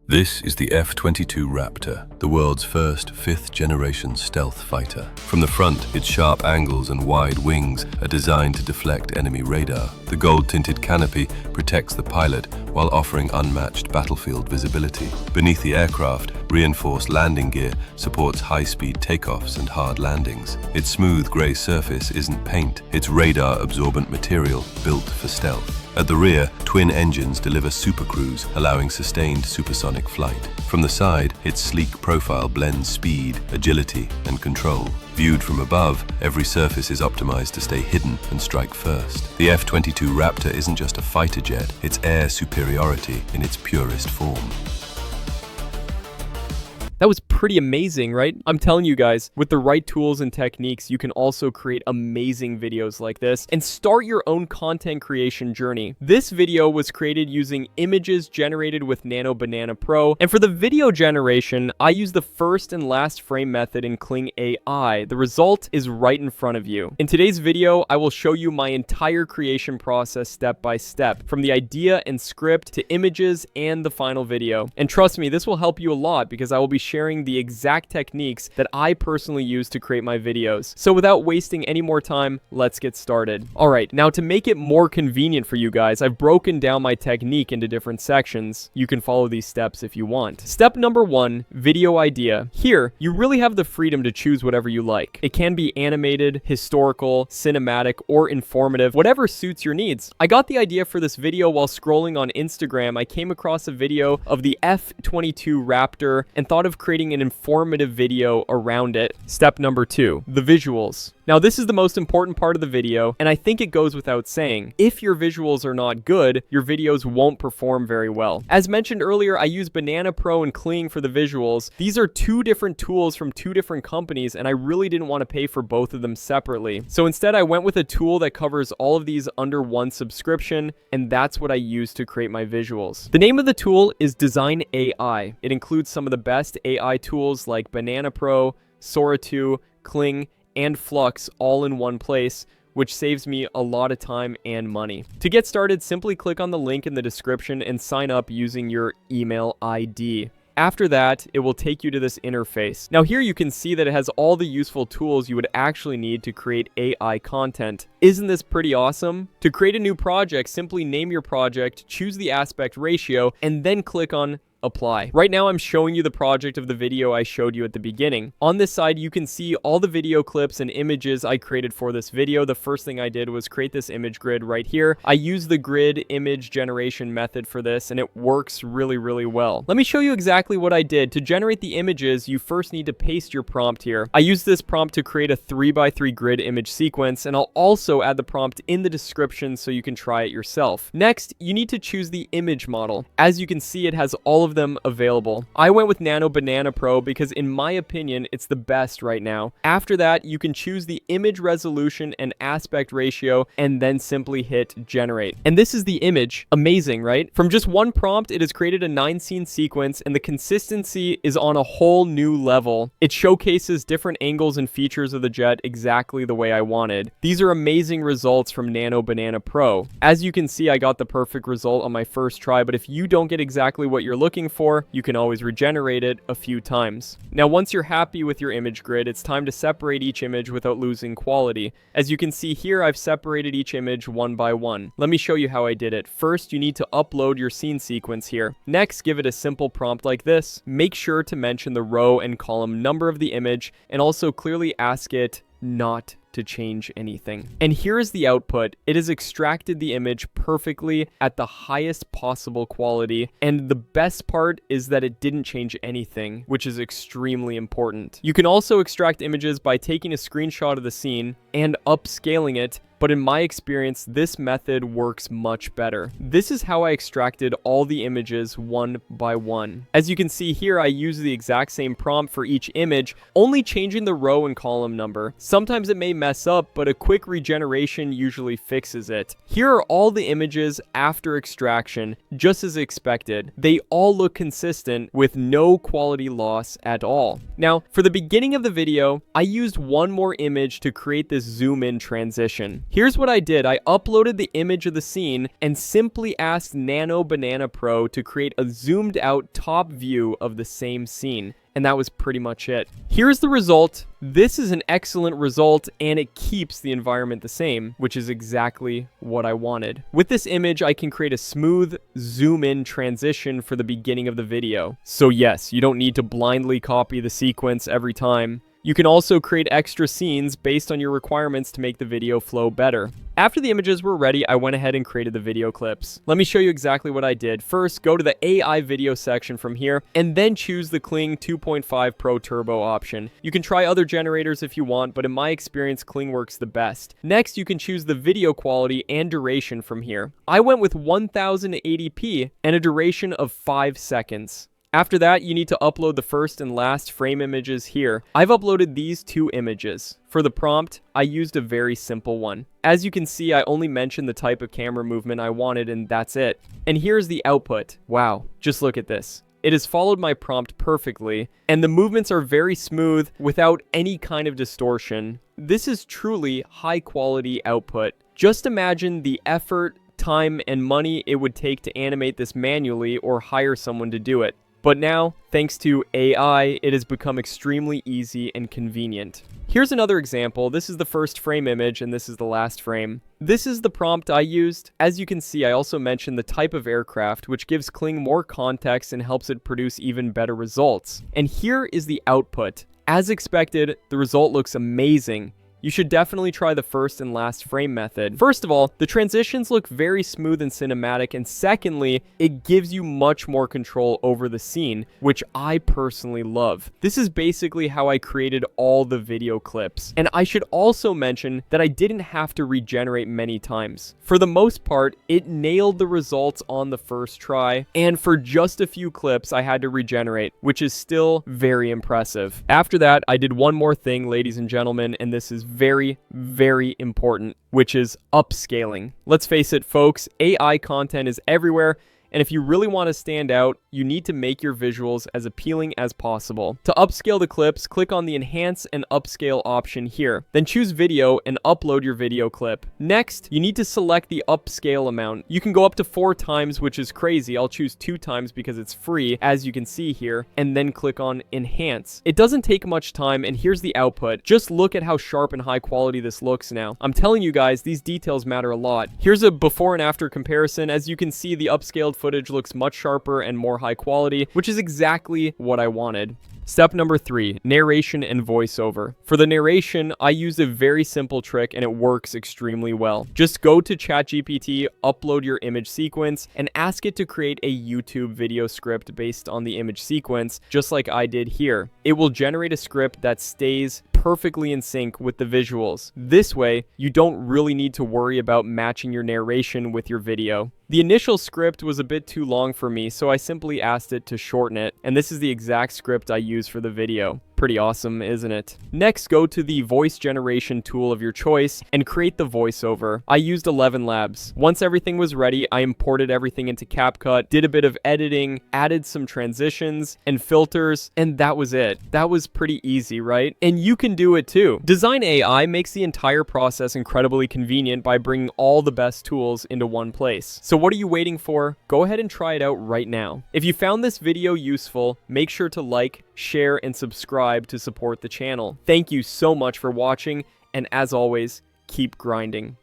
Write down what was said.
This is the F-22 Raptor, the world's first fifth-generation stealth fighter. From the front, its sharp angles and wide wings are designed to deflect enemy radar. The gold-tinted canopy protects the pilot while offering unmatched battlefield visibility. Beneath the aircraft, reinforced landing gear supports high-speed takeoffs and hard landings. Its smooth gray surface isn't paint, it's radar-absorbent material built for stealth. At the rear, twin engines deliver supercruise, allowing sustained supersonic flight. From the side, its sleek profile blends speed, agility, and control. Viewed from above, every surface is optimized to stay hidden and strike first. The F-22 Raptor isn't just a fighter jet, it's air superiority in its purest form. That was pretty amazing, right? I'm telling you guys, with the right tools and techniques, you can also create amazing videos like this and start your own content creation journey. This video was created using images generated with Nano Banana Pro, and for the video generation, I use the first and last frame method in Kling AI. The result is right in front of you. In today's video, I will show you my entire creation process step by step, from the idea and script to images and the final video. And trust me, this will help you a lot because I will be sharing the exact techniques that I personally use to create my videos. So without wasting any more time, let's get started. Alright, now to make it more convenient for you guys, I've broken down my technique into different sections. You can follow these steps if you want. Step number 1, video idea. Here, you really have the freedom to choose whatever you like. It can be animated, historical, cinematic, or informative, whatever suits your needs. I got the idea for this video while scrolling on Instagram. I came across a video of the F-22 Raptor and thought of creating an informative video around it. Step number 2, the visuals. Now this is the most important part of the video, and I think it goes without saying. If your visuals are not good, your videos won't perform very well. As mentioned earlier, I use Banana Pro and Kling for the visuals. These are two different tools from two different companies, and I really didn't want to pay for both of them separately. So instead, I went with a tool that covers all of these under one subscription, and that's what I use to create my visuals. The name of the tool is Dzine AI. It includes some of the best AI tools like Banana Pro, Sora 2, Kling, and Flux all in one place, which saves me a lot of time and money. To get started, simply click on the link in the description and sign up using your email ID. After that, it will take you to this interface. Now here you can see that it has all the useful tools you would actually need to create AI content. Isn't this pretty awesome? To create a new project, simply name your project, choose the aspect ratio, and then click on apply. Right now I'm showing you the project of the video I showed you at the beginning. On this side you can see all the video clips and images I created for this video. The first thing I did was create this image grid right here. I use the grid image generation method for this and it works really well. Let me show you exactly what I did. To generate the images, you first need to paste your prompt here. I use this prompt to create a 3x3 grid image sequence, and I'll also add the prompt in the description so you can try it yourself. Next, you need to choose the image model. As you can see, it has all of them available. I went with Nano Banana Pro because in my opinion it's the best right now. After that, you can choose the image resolution and aspect ratio and then simply hit generate. And this is the image. Amazing, right? From just one prompt, it has created a 9-scene sequence and the consistency is on a whole new level. It showcases different angles and features of the jet exactly the way I wanted. These are amazing results from Nano Banana Pro. As you can see, I got the perfect result on my first try, but if you don't get exactly what you're looking for, you can always regenerate it a few times. Now once you're happy with your image grid, it's time to separate each image without losing quality. As you can see here, I've separated each image one by one. Let me show you how I did it. First, you need to upload your scene sequence here. Next, give it a simple prompt like this. Make sure to mention the row and column number of the image and also clearly ask it not to change anything. And here is the output. It has extracted the image perfectly at the highest possible quality, and the best part is that it didn't change anything, which is extremely important. You can also extract images by taking a screenshot of the scene and upscaling it, but in my experience, this method works much better. This is how I extracted all the images one by one. As you can see here, I use the exact same prompt for each image, only changing the row and column number. Sometimes it may mess up, but a quick regeneration usually fixes it. Here are all the images after extraction, just as expected. They all look consistent with no quality loss at all. Now, for the beginning of the video, I used one more image to create this zoom in transition. Here's what I did. I uploaded the image of the scene and simply asked Nano Banana Pro to create a zoomed out top view of the same scene. And that was pretty much it. Here's the result. This is an excellent result, and it keeps the environment the same, which is exactly what I wanted. With this image, I can create a smooth zoom-in transition for the beginning of the video. So yes, you don't need to blindly copy the sequence every time. You can also create extra scenes based on your requirements to make the video flow better. After the images were ready, I went ahead and created the video clips. Let me show you exactly what I did. First, go to the AI video section from here, and then choose the Kling 2.5 Pro Turbo option. You can try other generators if you want, but in my experience, Kling works the best. Next, you can choose the video quality and duration from here. I went with 1080p and a duration of 5 seconds. After that, you need to upload the first and last frame images here. I've uploaded these 2 images. For the prompt, I used a very simple one. As you can see, I only mentioned the type of camera movement I wanted, and that's it. And here's the output. Wow, just look at this. It has followed my prompt perfectly, and the movements are very smooth without any kind of distortion. This is truly high quality output. Just imagine the effort, time, and money it would take to animate this manually or hire someone to do it. But now, thanks to AI, it has become extremely easy and convenient. Here's another example. This is the first frame image, and this is the last frame. This is the prompt I used. As you can see, I also mentioned the type of aircraft, which gives Kling more context and helps it produce even better results. And here is the output. As expected, the result looks amazing. You should definitely try the first and last frame method. First of all, the transitions look very smooth and cinematic, and secondly, it gives you much more control over the scene, which I personally love. This is basically how I created all the video clips. And I should also mention that I didn't have to regenerate many times. For the most part, it nailed the results on the first try, and for just a few clips, I had to regenerate, which is still very impressive. After that, I did one more thing, ladies and gentlemen, and this is very, very important, which is upscaling. Let's face it, folks, AI content is everywhere, and if you really want to stand out, you need to make your visuals as appealing as possible. To upscale the clips, click on the Enhance and Upscale option here. Then choose Video and upload your video clip. Next, you need to select the upscale amount. You can go up to 4 times, which is crazy. I'll choose 2 times because it's free, as you can see here, and then click on Enhance. It doesn't take much time, and here's the output. Just look at how sharp and high quality this looks now. I'm telling you guys, these details matter a lot. Here's a before and after comparison. As you can see, the upscaled footage looks much sharper and more high quality, which is exactly what I wanted. Step number 3, narration and voiceover. For the narration, I used a very simple trick and it works extremely well. Just go to ChatGPT, upload your image sequence, and ask it to create a YouTube video script based on the image sequence, just like I did here. It will generate a script that stays perfectly in sync with the visuals. This way, you don't really need to worry about matching your narration with your video. The initial script was a bit too long for me, so I simply asked it to shorten it, and this is the exact script I use for the video. Pretty awesome, isn't it? Next, go to the voice generation tool of your choice and create the voiceover. I used 11 Labs. Once everything was ready, I imported everything into CapCut, did a bit of editing, added some transitions and filters, and that was it. That was pretty easy, right? And you can do it too. Dzine AI makes the entire process incredibly convenient by bringing all the best tools into one place. So what are you waiting for? Go ahead and try it out right now. If you found this video useful, make sure to like, share, and subscribe to support the channel. Thank you so much for watching, and as always, keep grinding.